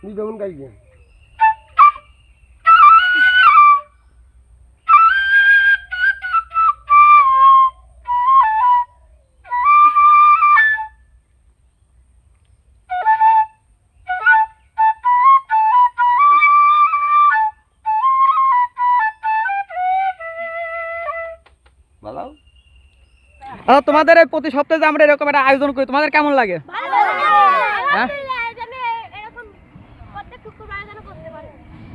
নিদমন গাইছে তোমাদের এই প্রতি সপ্তাহে যে আমরা এরকম একটা আয়োজন করি তোমাদের কেমন লাগে? হ্যাঁ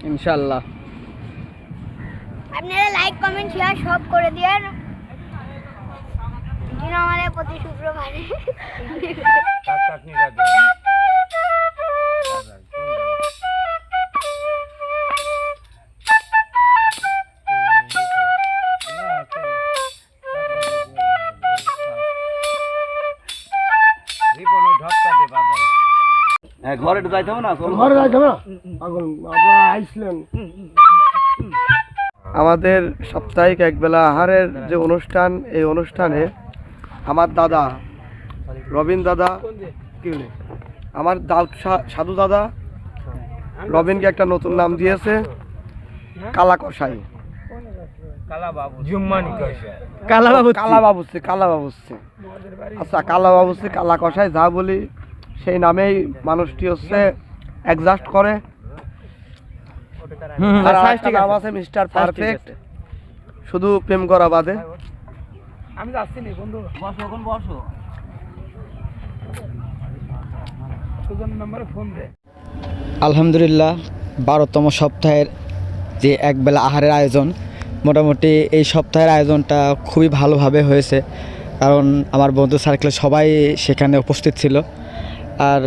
ইনশাআল্লাহ আপনারা লাইক কমেন্ট শেয়ার সব করে দিয়েন যেন আমাদের প্রতি শুক্রবারে ঘরে যাইতে হবে না ঘরে যাইতে হবে না আপনারা আইসলেন আমাদের সাপ্তাহিক একবেলা আহারের যে অনুষ্ঠান এই অনুষ্ঠানে আমার দাদা রবিন দাদা কি বলে আমার সাধু দাদা রবিনকে একটা নতুন নাম দিয়েছে কালা কসাই আচ্ছা কালা বাবুসি কালা কসাই যা বলি সেই নামেই মানুষটি হচ্ছে অ্যাডজাস্ট করে নাম আছে মিস্টার পারফেক্ট শুধু প্রেম করা বাদে আমি যাচ্ছি না বন্ধু বসো এখন বসো সুজন নম্বরে ফোন দে আলহামদুলিল্লাহ 12তম সপ্তাহের যে একবেলা আহারের আয়োজন মোটামুটি এই সপ্তাহের আয়োজনটা খুবই ভালোভাবে হয়েছে কারণ আমার বন্ধু সার্কেলে সবাই সেখানে উপস্থিত ছিল আর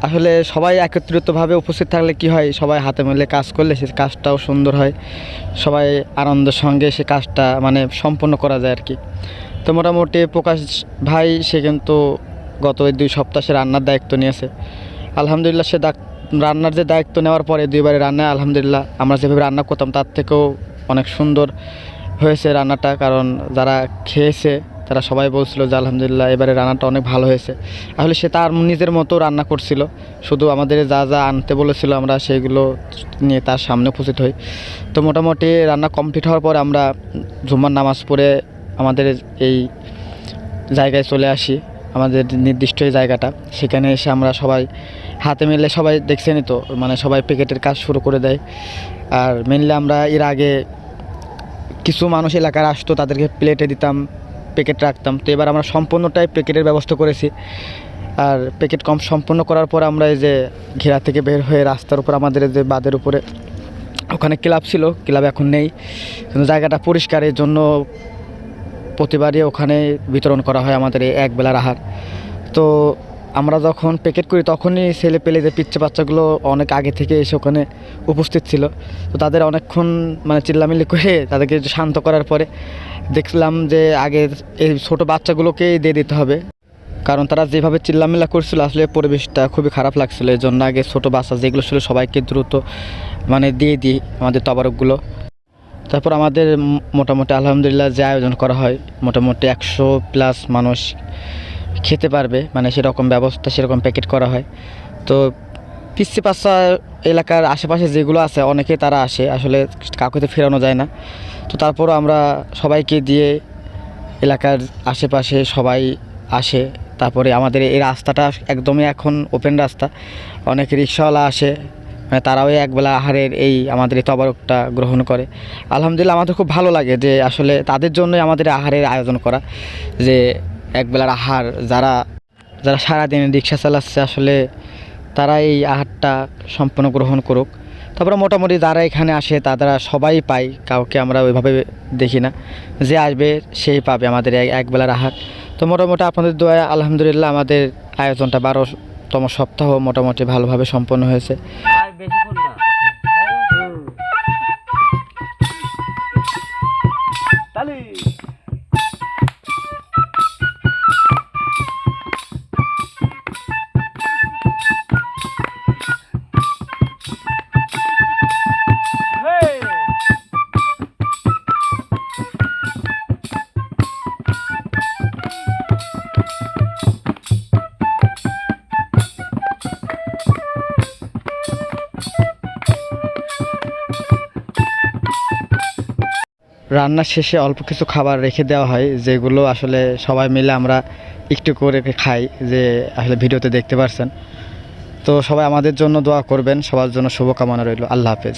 আসলে সবাই একত্রিতভাবে উপস্থিত থাকলে কি হয় সবাই হাতে মিলে কাজ করলে সে কাজটাও সুন্দর হয় সবাই আনন্দের সঙ্গে সে কাজটা মানে সম্পন্ন করা যায় আর কি তো মোটামুটি প্রকাশ ভাই সে কিন্তু গত 2 সপ্তাহ সে রান্নার দায়িত্ব নিয়েছে আলহামদুলিল্লাহ সে রান্নার যে দায়িত্ব নেওয়ার পরে 2বারে রান্না আলহামদুলিল্লাহ আমরা যেভাবে রান্না করতাম তার থেকেও অনেক সুন্দর হয়েছে রান্নাটা কারণ যারা খেয়েছে তারা সবাই বলছিল যে আলহামদুলিল্লাহ এবারে রান্নাটা অনেক ভালো হয়েছে আসলে সে তার নিজের মতো রান্না করছিল শুধু আমাদের যা যা আনতে বলেছিল আমরা সেগুলো নিয়ে তার সামনে উপস্থিত হই তো মোটামুটি রান্না কমপ্লিট হওয়ার পর আমরা জুম্মার নামাজ পড়ে আমাদের এই জায়গায় চলে আসি আমাদের নির্দিষ্ট এই জায়গাটা সেখানে এসে আমরা সবাই হাতে মিলে সবাই দেখছেনই তো মানে সবাই প্যাকেটের কাজ শুরু করে দেয় আর মেনলি আমরা এর আগে কিছু মানুষ এলাকার আসতো তাদেরকে প্লেটে দিতাম প্যাকেট রাখতাম তো এবার আমরা সম্পূর্ণটাই প্যাকেটের ব্যবস্থা করেছি আর প্যাকেট সম্পূর্ণ করার পর আমরা এই যে ঘেরা থেকে বের হয়ে রাস্তার উপর আমাদের যে বাঁধের উপরে ওখানে ক্লাব ছিল ক্লাব এখন নেই কিন্তু জায়গাটা পরিষ্কারের জন্য প্রতিবারই ওখানে বিতরণ করা হয় আমাদের এই একবেলার আহার তো আমরা যখন প্যাকেট করি তখনই ছেলে পেলে যে পিচ্চা বাচ্চাগুলো অনেক আগে থেকে এসে ওখানে উপস্থিত ছিল তো তাদের অনেকক্ষণ মানে চিল্লামিল্লি করে তাদেরকে শান্ত করার পরে দেখলাম যে আগে এই ছোটো বাচ্চাগুলোকেই দিয়ে দিতে হবে কারণ তারা যেভাবে চিল্লামিল্লা করছিল আসলে পরিবেশটা খুবই খারাপ লাগছিল এই জন্য আগে ছোটো বাচ্চা যেগুলো ছিল সবাইকে দ্রুত মানে দিয়ে দিই আমাদের তবারকগুলো তারপর আমাদের মোটামুটি আলহামদুলিল্লাহ যে আয়োজন করা হয় মোটামুটি 100+ মানুষ খেতে পারবে মানে সেরকম ব্যবস্থা সেরকম প্যাকেট করা হয় তো পিচ্চি পাচ্চা এলাকার আশেপাশে যেগুলো আছে অনেকে তারা আসে আসলে কাউকে তো ফেরানো যায় না তো তারপরও আমরা সবাইকে দিয়ে এলাকার আশেপাশে সবাই আসে তারপরে আমাদের এই রাস্তাটা একদমই এখন ওপেন রাস্তা অনেক রিক্সাওয়ালা আসে মানে তারাও একবেলা আহারের এই আমাদের এই তবারকটা গ্রহণ করে আলহামদুলিল্লাহ আমাদের খুব ভালো লাগে যে আসলে তাদের জন্যই আমাদের আহারের আয়োজন করা যে একবেলার আহার যারা যারা সারাদিন রিক্সা চালাচ্ছে আসলে তারা এই আহারটা সম্পূর্ণ গ্রহণ করুক তারপরে মোটামুটি যারা এখানে আসে তারা সবাই পায় কাউকে আমরা ওইভাবে দেখি না যে আসবে সেই পাবে আমাদের একবেলার আহার তো মোটামুটি আপনাদের দোয়ায় আলহামদুলিল্লাহ আমাদের আয়োজনটা 12তম সপ্তাহ মোটামুটি ভালোভাবে সম্পন্ন হয়েছে রান্নার শেষে অল্প কিছু খাবার রেখে দেওয়া হয়, যেগুলো আসলে সবাই মিলে আমরা একটু করে খাই, যে আসলে ভিডিওতে দেখতে পারছেন। তো সবাই আমাদের জন্য দোয়া করবেন, সবার জন্য শুভকামনা রইল। আল্লাহ হাফেজ।